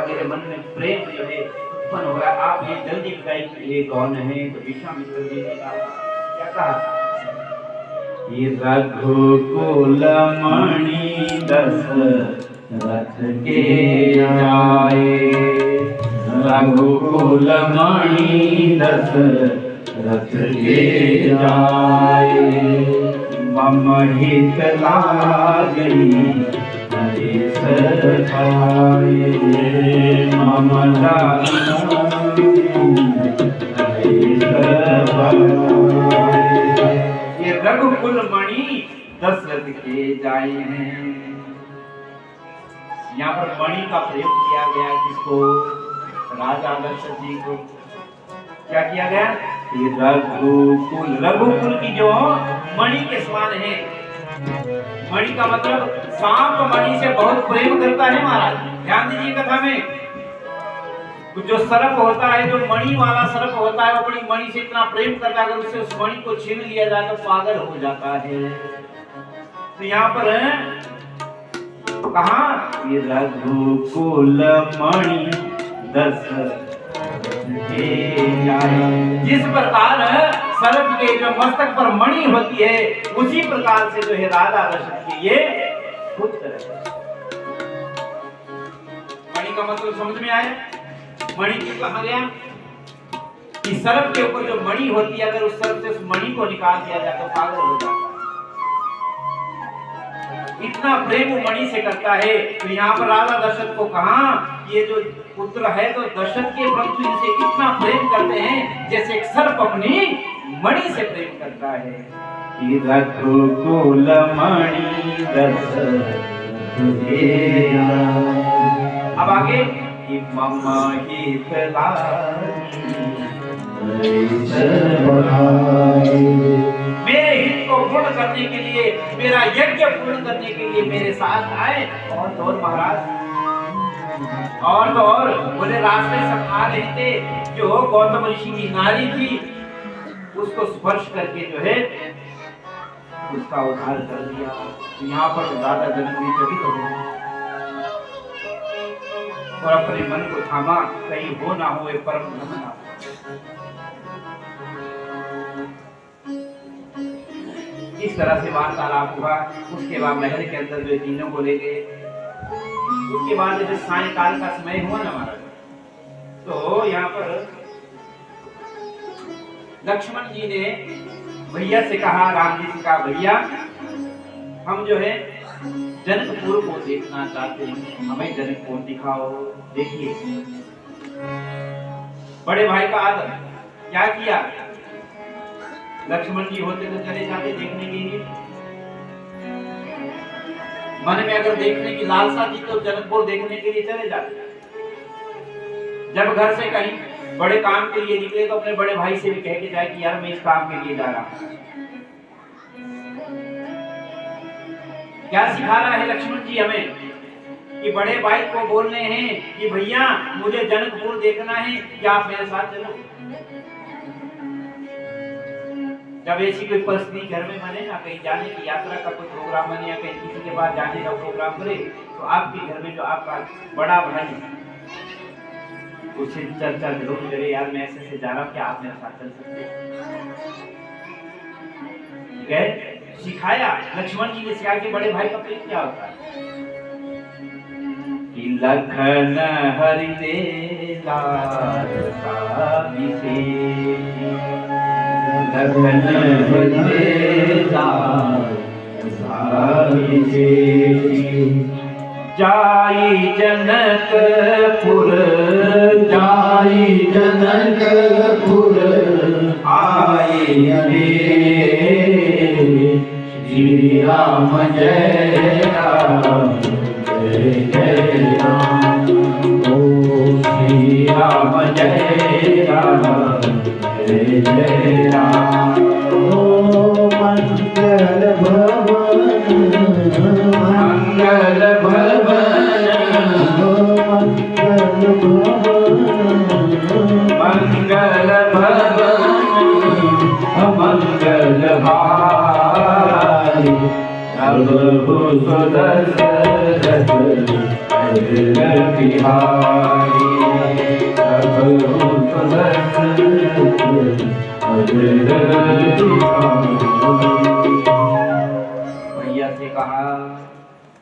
मेरे मन में प्रेम जो है उत्पन्न हो रहा है। आप ये जल्दी बताइए कि ये कौन है? तो विश्वामित्र जी ने क्या कहा? ये रघुकुल मणि दशरथ के जाए, रघुकुल मणि दशरथ के जाए, मम हित लागई हरीश खाए, मम ये रघुकुल मणि दशरथ के जाए हैं। यहाँ पर मणि का प्रयोग किया गया, किसको? राजा दशरथ जी को। क्या किया गया? ये रघुकुल, रघुकुल की जो मणि के समान है। मणि का मतलब सांप मणि से बहुत प्रेम करता है महाराज। ध्यान दीजिए कथा में, जो सर्प होता है, जो मणि वाला सर्प होता है, वो अपनी मणि से इतना प्रेम करता है, अगर उससे उस मणि को छीन लिया जाए तो पागल हो जाता है। तो यहाँ पर कहा ये रघुकुल मणि दशरथ के जाए। जिस प्रकार सर्प के जो मस्तक पर मणि होती है, उसी प्रकार से जो है राजा दशरथ के ये पुत्र है। मणि का मतलब समझ में आया? मणि क्यों कहा गया? कि सर्प के ऊपर जो मणि होती है, अगर उस सर्प से उस मणि को निकाल दिया जाए तो पागल हो जाता है। इतना प्रेम वो मणि से करता है। तो यहाँ पर राजा दशरथ को कहा ये जो पुत्र है, तो दशरथ के भक्त इनसे इतना प्रेम करते हैं जैसे एक सर्प अपनी मणि से प्रेम करता है। रघुकुल मणि दशरथ के जाए। अब आगे मम हित लागई मेरे हित को पूर्ण करने के लिए, मेरा यज्ञ पूर्ण करने के लिए मेरे साथ आए। और तो और महाराज, और तो और बोले रास्ते से आ रहे थे, जो गौतम ऋषि की नारी थी उसको स्पर्श करके जो है उसका उद्धार कर दिया। तो यहाँ पर दादा जनक जी चकित हो गए और अपने मन को थामा, कहीं हो ना हो एक परम धर्म ना हो। इस तरह से वार्तालाप हुआ। उसके बाद महल के अंदर जो तीनों को ले गए। उसके बाद जब सायंकाल का समय हुआ ना महाराज, तो यहाँ पर लक्ष्मण जी ने भैया से कहा, राम जी से कहा, भैया हम जो है जनकपुर को देखना चाहते हैं, हमें जनकपुर दिखाओ। देखिए बड़े भाई का आदर। क्या किया? लक्ष्मण जी होते तो चले जाते देखने के लिए। मन में अगर देखने की लालसा थी तो जनकपुर देखने के लिए चले जाते। जब घर से कहीं बड़े काम के लिए निकले तो अपने बड़े भाई से भी कह के जाए कि यार मैं इस काम के लिए जा रहा हूं। क्या सिखा रहा है लक्ष्मण जी हमें? कि बड़े भाई को बोल रहे हैं कि भैया मुझे जनकपुर देखना है, क्या आप मेरे साथ चलो? जब ऐसी कोई परिस्थिति घर में बने ना, कहीं जाने की यात्रा का कोई प्रोग्राम बने या कहीं किसी के पास जाने का प्रोग्राम करे, तो आपके घर में जो आपका बड़ा भाई उसे चर्चा जरूर करे, यार मैं ऐसे से जा रहा हूँ, क्या आप मेरे साथ चल सकते हैं? सिखाया लक्ष्मण जी ने, सिखा के बड़े भाई का प्रेम क्या होता है। लखन हरि दे लाल का विशेष, लखन हरि दे लाल का विशेष। जाई जनकपुर, जाई जनकपुर, आए श्री राम जय राम जय जय राम। ओ श्री राम जय राम जय जय राम। ओ मंगल भवन, मंगल भवन, मंगल भवन, मंगल भवन, मंगल हारी प्रभु सुदर्शन बिहारी भैया से कहा।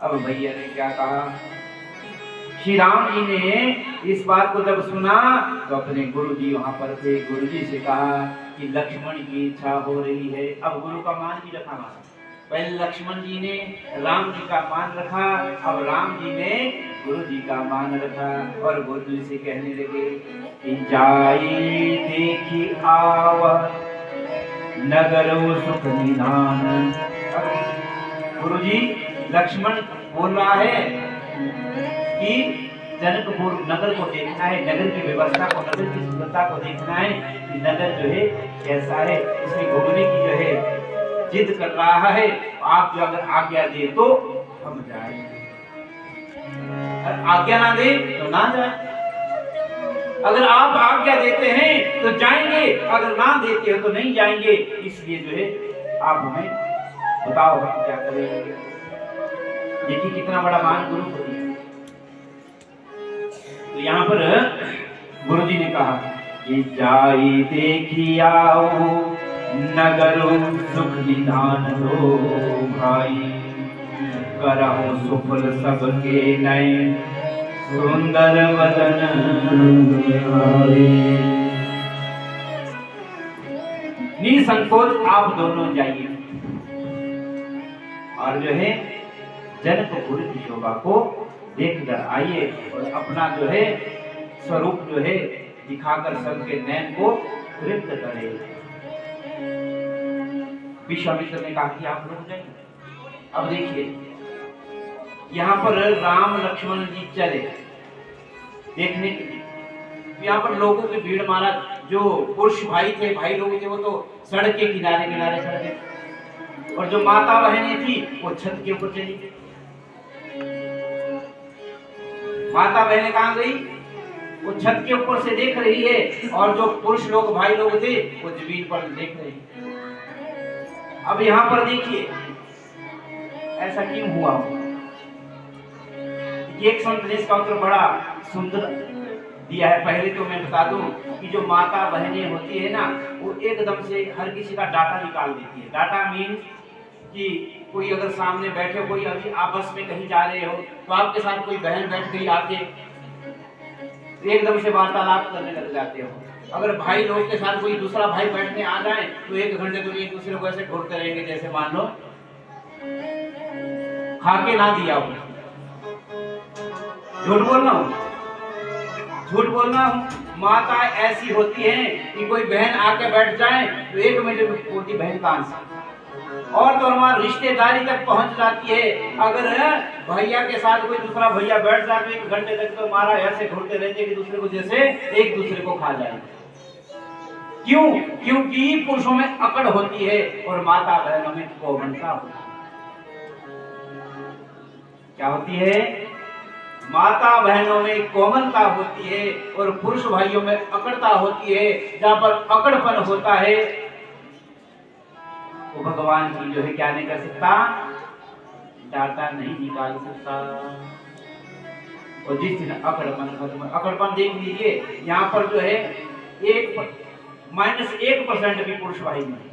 अब भैया ने क्या कहा? श्री राम जी ने इस बात को जब सुना तो अपने गुरु जी वहां पर थे, गुरु जी से कहा कि लक्ष्मण की इच्छा हो रही है। अब गुरु का मान भी रखा। पहले लक्ष्मण जी ने राम जी का मान रखा, अब राम जी ने गुरु जी का मान रखा और गुरु जी से कहने लगे कि जाई देखी आव नगर सुख निधान। गुरु जी लक्ष्मण बोल रहा है कि जनकपुर नगर को देखना है, नगर की व्यवस्था को, नगर की सुंदरता को देखना है कि नगर जो है कैसा है, इसमें घूमने की जो है जिद कर रहा है। आप जो अगर आज्ञा दे तो हम जाएंगे, अगर आज्ञा ना दे तो ना जाए। अगर आप आज्ञा देते हैं तो जाएंगे, अगर ना देते हो तो नहीं जाएंगे। इसलिए जो है आप हमें बताओ हम क्या करेंगे। देखिए कितना बड़ा मान गुरु को दिया। तो यहाँ पर गुरु जी ने कहा कि जाई देखी आओ नगर सुख निधान हो भाई, करहु सुफल सबके नए सुंदर वदन निसंकोच आप दोनों जाइए और जो है जनकपुर की शोभा को देख कर आइए और अपना जो है स्वरूप जो है दिखाकर सबके नैन को तृप्त करे। विश्वामित्र ने कहा कि आप लोग जाइए। अब देखिए यहाँ पर राम लक्ष्मण जी चले देखने के लिए। यहाँ पर लोगों की भीड़ मारा, जो पुरुष भाई थे, भाई लोग थे, वो तो सड़क के किनारे किनारे खड़े थे और जो माता बहनें थी वो छत के ऊपर चली गई। माता बहनें कहाँ गई? वो छत के ऊपर से देख रही है और जो पुरुष लोग भाई लोग थे वो जमीन पर देख रहे हैं। अब यहाँ पर देखिए ऐसा क्यों हुआ? एक संत ने इसका उत्तर बड़ा सुंदर दिया है। पहले तो मैं बता दूं कि जो माता बहनें होती है ना, वो एकदम से हर किसी का डाटा निकाल देती है। डाटा मीन कि कोई अगर सामने बैठे, कोई अभी आपस में कहीं जा रहे हो तो आपके साथ कोई बहन बैठ गई आके, एकदम से वार्तालाप करने लग जाते हो। अगर भाई लोग के साथ कोई दूसरा भाई बैठने आ जाए तो 1 घंटे तो एक दूसरे को ऐसे ढूंढते रहेंगे जैसे मान लो खा के ना दिया हो। झूठ बोलना हूँ, झूठ बोलना हूँ। माता ऐसी होती है कि कोई बहन आके बैठ जाए तो 1 मिनट में पूरी बहन का आंसर, और तो हमारा रिश्तेदारी तक पहुंच जाती है। अगर भैया के साथ कोई दूसरा भैया बैठ जाए तो 1 घंटे तक तो हमारा ऐसे ढूंढते रहते कि दूसरे को जैसे एक दूसरे को खा जाए। क्यों? क्योंकि पुरुषों में अकड़ होती है और माता बहनों में कोमलता होती है। क्या होती है? माता बहनों में कोमलता होती है और पुरुष भाइयों में अकड़ता होती है। जहां पर अकड़पन होता है वो भगवान की जो है क्या नहीं कर सकता, डाटा नहीं निकाल सकता। और जिस दिन अकड़पन खत्म, अकड़पन देख लीजिए यहाँ पर जो है -1% भी पुरुष भाई नहीं,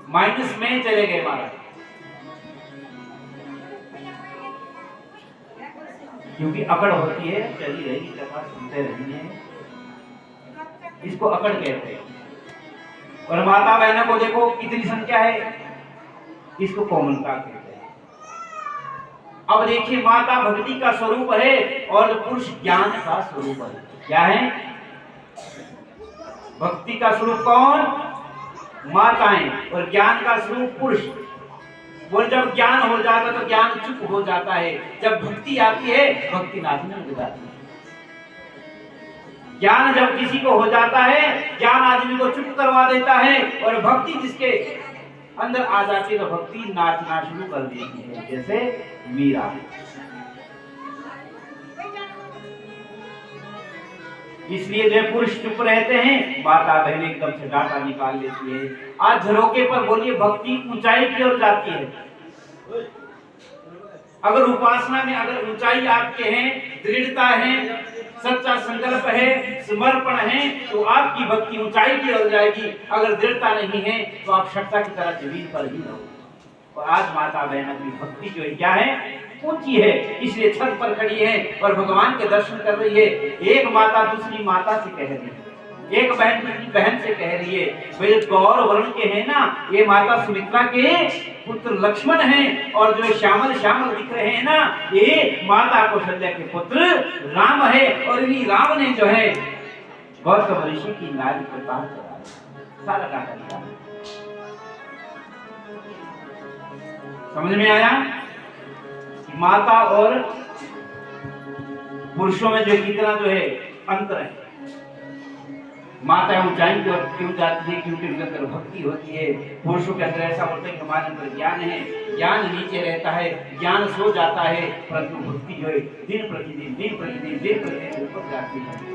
माइनस में चले गए महाराज। क्योंकि अकड़ होती है, चली रहेगी कथा सुनते रहेंगे, इसको अकड़ कहते हैं। और माता बहनों को देखो कितनी संख्या है, इसको कोमलता कहते हैं। अब देखिए माता भक्ति का स्वरूप है और पुरुष ज्ञान का स्वरूप है। क्या है? भक्ति का स्वरूप कौन? माताएं, और ज्ञान का स्वरूप पुरुष। वो जब ज्ञान हो जाता है तो ज्ञान चुप हो जाता है, जब भक्ति आती है भक्ति नाचने लग जाती है। ज्ञान जब किसी को हो जाता है, ज्ञान आदमी को चुप करवा देता है, और भक्ति जिसके अंदर आ जाती है तो भक्ति नाचना शुरू कर देती है, जैसे मीरा। इसलिए जो पुरुष चुप रहते हैं, माता बहन एकदम से डाटा निकाल लेती है। आज झरोके पर बोलिए भक्ति ऊंचाई की ओर जाती है। अगर उपासना में अगर ऊंचाई आपके हैं, दृढ़ता है, सच्चा संकल्प है, समर्पण है, तो आपकी भक्ति ऊंचाई की ओर जाएगी। अगर दृढ़ता नहीं है तो आप शक्ता की तरह जमीन पर ही रहोगे। और आज माता बहनों की भक्ति जो है क्या है, ऊंची है, इसलिए छत पर खड़ी है और भगवान के दर्शन कर रही है। एक माता दूसरी माता से कह रही है, एक बहन दूसरी बहन से कह रही है, वे गौर वर्ण के हैं ना, ये माता सुमित्रा के पुत्र लक्ष्मण हैं, और जो श्यामल श्यामल दिख रहे हैं ना, ये माता कौशल्या के पुत्र राम है। और इन्हीं राम ने जो है गौतम ऋषि की नारी को पार करा सारा डाटा। समझ में आया कि माता और पुरुषों में जो कितना जो है अंतर है। माता ऊंचाई की ओर क्यों जाती है, क्योंकि उनके अंदर भक्ति होती है। पुरुषों के अंदर ऐसा होता है कि हमारे अंदर ज्ञान है, ज्ञान नीचे रहता है, ज्ञान सो जाता है, परंतु भक्ति जो है दिन प्रतिदिन ऊपर जाती है।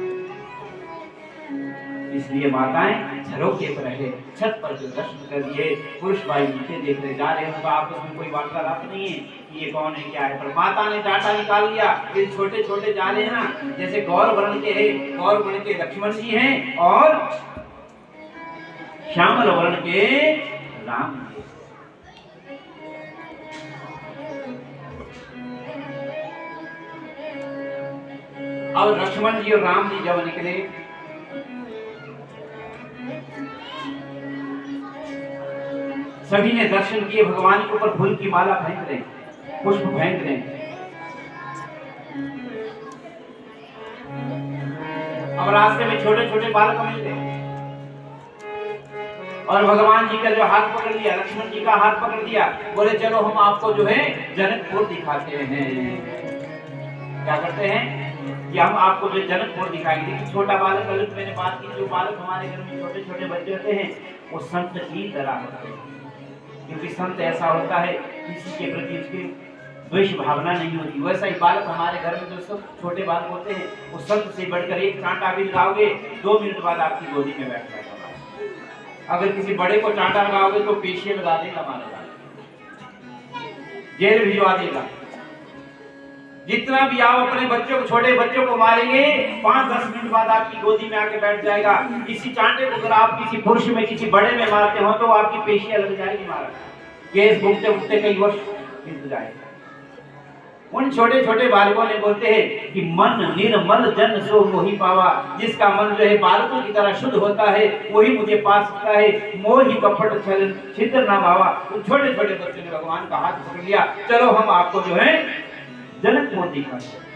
इसलिए माताएं झरोखे पर रहे, छत पर जो दर्शन कर दिए, पुरुष भाई नीचे देख रहे जा रहे हैं, आपस में कोई वार्तालाप नहीं है कि ये कौन है क्या है, पर माता ने डाटा निकाल लिया। ये छोटे छोटे जा रहे हैं ना, जैसे गौर वर्ण के हैं, गौर वर्ण के लक्ष्मण जी हैं और श्यामल वर्ण के राम जी। और लक्ष्मण जी और राम जी जब निकले, सभी ने दर्शन किए, भगवान के ऊपर फूल की माला फेंक रहे, पुष्प फेंक रहे। अब रास्ते में छोटे छोटे बालक मिल गए और भगवान जी का जो हाथ पकड़ लिया, लक्ष्मण जी का हाथ पकड़ दिया, बोले चलो हम आपको जो है जनकपुर दिखाते हैं। क्या करते हैं कि हम आपको जो जनकपुर दिखाएंगे। छोटा बालक, कल मैंने बात की, जो बालक हमारे घर में छोटे छोटे बच्चे होते हैं वो संत की तरह होते हैं, क्योंकि संत ऐसा होता है किसी के प्रति उसकी द्वेष भावना नहीं होती। वैसा ही बालक हमारे घर में जो सब छोटे बालक होते हैं वो संत से बढ़कर एक चांटा भी लगाओगे 2 मिनट बाद आपकी गोदी में बैठ जाएगा। अगर किसी बड़े को चांटा लगाओगे तो पेशिये लगा देगा, मारेगा, जेल भिजवा देगा। जितना भी आप अपने बच्चों को, छोटे बच्चों को मारेंगे 5-10 मिनट बाद आपकी गोदी में आके बैठ जाएगा। इसी चांटे को अगर आप किसी पुरुष में, किसी बड़े में मारते हो तो आपकी पेशियां लग जाएगी, मारा केस भुगते भुगते कई वर्ष बीत जाएगा। उन छोटे छोटे बालकों ने बोलते हैं कि मन निर्मल जन सो मोहि पावा, जिसका मन जो है बालकों की तरह शुद्ध होता है वही मुझे पा सकता है। मोहि कपट छल छिद्र ना भावा। उन छोटे छोटे बच्चों ने भगवान का हाथ पकड़ लिया, चलो हम आपको जो है जनकपुर दिखाते हैं।